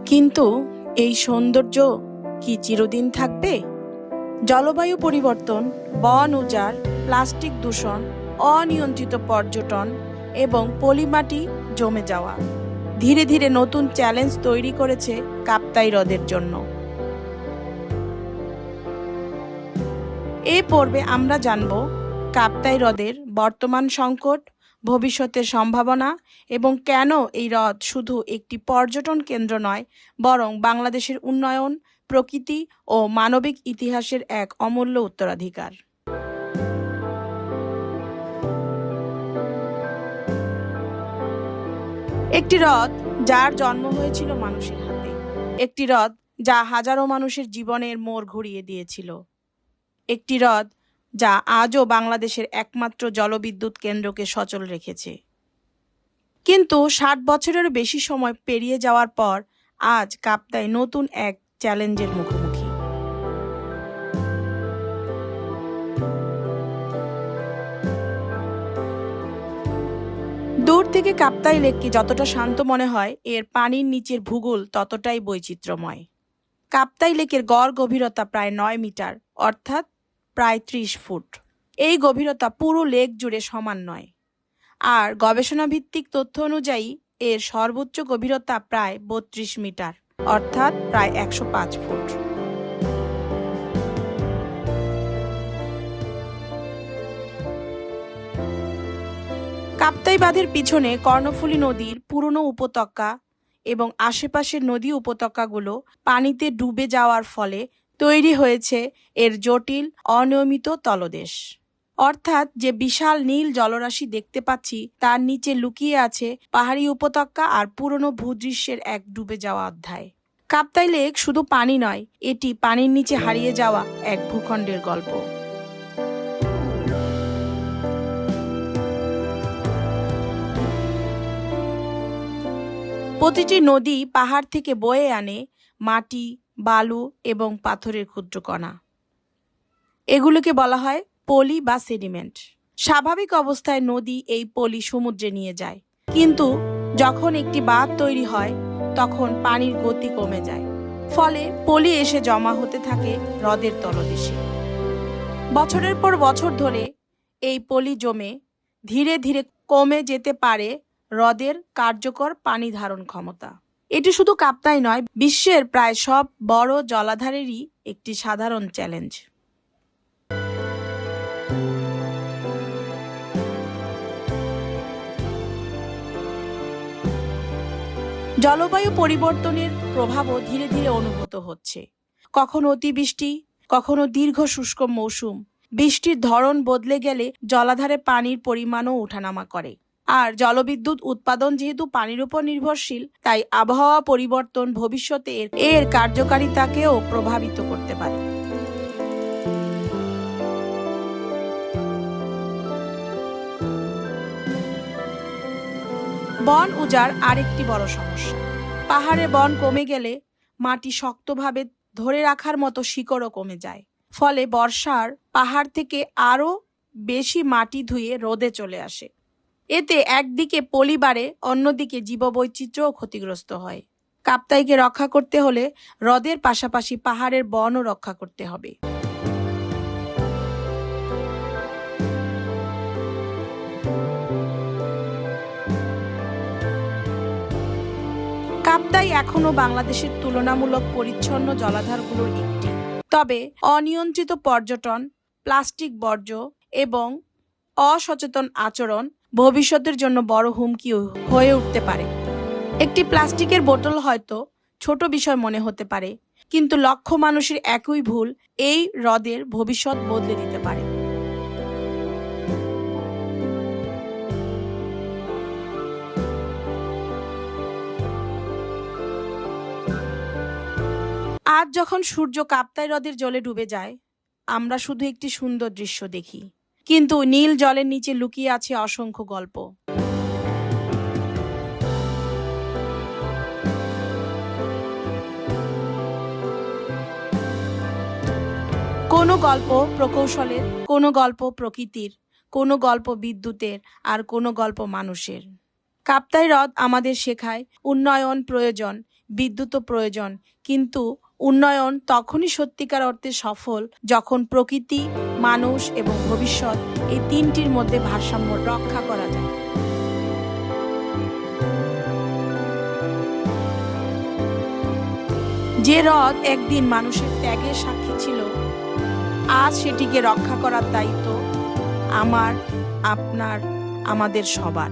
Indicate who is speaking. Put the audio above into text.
Speaker 1: কিন্তু এই সৌন্দর্য কি চিরদিন থাকবে? জলবায়ু পরিবর্তন, বন উজাড়, প্লাস্টিক দূষণ, অনিয়ন্ত্রিত পর্যটন এবং পলিমাটি জমে যাওয়া ধীরে ধীরে নতুন চ্যালেঞ্জ তৈরি করেছে কাপ্তাই হ্রদের জন্য। এই পর্বে আমরা জানব কাপ্তাই হ্রদের বর্তমান সংকট, ভবিষ্যতের সম্ভাবনা এবং কেন এই হ্রদ শুধু একটি পর্যটন কেন্দ্র নয়, বরং বাংলাদেশের উন্নয়ন, প্রকৃতি ও মানবিক ইতিহাসের এক অমূল্য উত্তরাধিকার। একটি হ্রদ যার জন্ম হয়েছিল মানুষের হাতে, একটি হ্রদ যা হাজারো মানুষের জীবনের মোড় ঘুরিয়ে দিয়েছিল, একটি হ্রদ যা আজও বাংলাদেশের একমাত্র জলবিদ্যুৎ কেন্দ্রকে সচল রেখেছে। কিন্তু ৬০ বছরেরও বেশি সময় পেরিয়ে যাওয়ার পর আজ কাপ্তাই নতুন এক চ্যালেঞ্জের মুখোমুখি। দূর থেকে কাপ্তাই লেককে যতটা শান্ত মনে হয়, এর পানির নিচের ভূগোল ততটাই বৈচিত্র্যময়। কাপ্তাই লেকের গড় গভীরতা প্রায় ৯ মিটার, অর্থাৎ প্রায় ৩০ ফুট। এই গভীরতা পুরো লেক জুড়ে সমান নয়, আর গবেষণাভিত্তিক তথ্য অনুযায়ী এর সর্বোচ্চ গভীরতা প্রায় ৩২ মিটার, অর্থাৎ প্রায় ১০৫ ফুট। কাপ্তাই বাঁধের পিছনে কর্ণফুলী নদীর পুরনো উপত্যকা এবং আশেপাশের নদী উপত্যকাগুলো পানিতে ডুবে যাওয়ার ফলে তৈরি হয়েছে এর জটিল অনিয়মিত তলদেশ। অর্থাৎ যে বিশাল নীল জলরাশি দেখতে পাচ্ছি তার নিচে লুকিয়ে আছে পাহাড়ি উপত্যকা আর পুরনো ভূদৃশ্যের এক ডুবে যাওয়া অধ্যায়। কাপ্তাই লেক শুধু পানি নয়, এটি পানির নিচে হারিয়ে যাওয়া এক ভূখণ্ডের গল্প। প্রতিটি নদী পাহাড় থেকে বয়ে আনে মাটি, বালু এবং পাথরের ক্ষুদ্র কণা। এগুলোকে বলা হয় পলি বা সেডিমেন্ট। স্বাভাবিক অবস্থায় নদী এই পলি সমুদ্রে নিয়ে যায়, কিন্তু যখন একটি বাঁধ তৈরি হয় তখন পানির গতি কমে যায়, ফলে পলি এসে জমা হতে থাকে হ্রদের তলদেশে। বছরের পর বছর ধরে এই পলি জমে ধীরে ধীরে কমে যেতে পারে হ্রদের কার্যকর পানি ধারণ ক্ষমতা। এটি শুধু কাপ্তাই নয়, বিশ্বের প্রায় সব বড় জলাধারেরই একটি সাধারণ চ্যালেঞ্জ। জলবায়ু পরিবর্তনের প্রভাবও ধীরে ধীরে অনুভূত হচ্ছে। কখনো অতিবৃষ্টি, কখনো দীর্ঘ শুষ্ক মৌসুম। বৃষ্টির ধরন বদলে গেলে জলাধারে পানির পরিমাণও ওঠানামা করে। আর জলবিদ্যুৎ উৎপাদন যেহেতু পানির উপর নির্ভরশীল, তাই আবহাওয়া পরিবর্তন ভবিষ্যতে এর কার্যকারিতাকেও প্রভাবিত করতে পারে। বন উজাড় আরেকটি বড় সমস্যা। পাহাড়ে বন কমে গেলে মাটি শক্তভাবে ধরে রাখার মতো শিকড়ও কমে যায়, ফলে বর্ষার পাহাড় থেকে আরও বেশি মাটি ধুয়ে রোদে চলে আসে। এতে একদিকে পলি বাড়ে, অন্যদিকে জীববৈচিত্র্যও ক্ষতিগ্রস্ত হয়। কাপ্তাইকে রক্ষা করতে হলে হ্রদের পাশাপাশি পাহাড়ের বনও রক্ষা করতে হবে। কাপ্তাই এখনও বাংলাদেশের তুলনামূলক পরিচ্ছন্ন জলাধারগুলোর একটি। তবে অনিয়ন্ত্রিত পর্যটন, প্লাস্টিক বর্জ্য এবং অসচেতন আচরণ ভবিষ্যতের জন্য বড় হুমকি হয়ে উঠতে পারে। একটি প্লাস্টিকের বোতল হয়তো ছোট বিষয় মনে হতে পারে, কিন্তু লক্ষ মানুষের একই ভুল এই হ্রদের ভবিষ্যৎ বদলে দিতে পারে। আজ যখন সূর্য কাপ্তাই হ্রদের জলে ডুবে যায়, আমরা শুধু একটি সুন্দর দৃশ্য দেখি, কিন্তু নীল জলের নিচে লুকিয়ে আছে অসংখ্য গল্প। কোনো গল্প প্রকৌশলের, কোনো গল্প প্রকৃতির, কোনো গল্প বিদ্যুতের, আর কোনো গল্প মানুষের। কাপ্তাই হ্রদ আমাদের শেখায় উন্নয়ন প্রয়োজন, বিদ্যুৎও প্রয়োজন, কিন্তু উন্নয়ন তখনই সত্যিকার অর্থে সফল যখন প্রকৃতি, মানুষ এবং ভবিষ্যৎ এই তিনটির মধ্যে ভারসাম্য রক্ষা করা যায়। যে হ্রদ একদিন মানুষের ত্যাগের সাক্ষী ছিল, আজ সেটিকে রক্ষা করার দায়িত্ব আমার, আপনার, আমাদের সবার।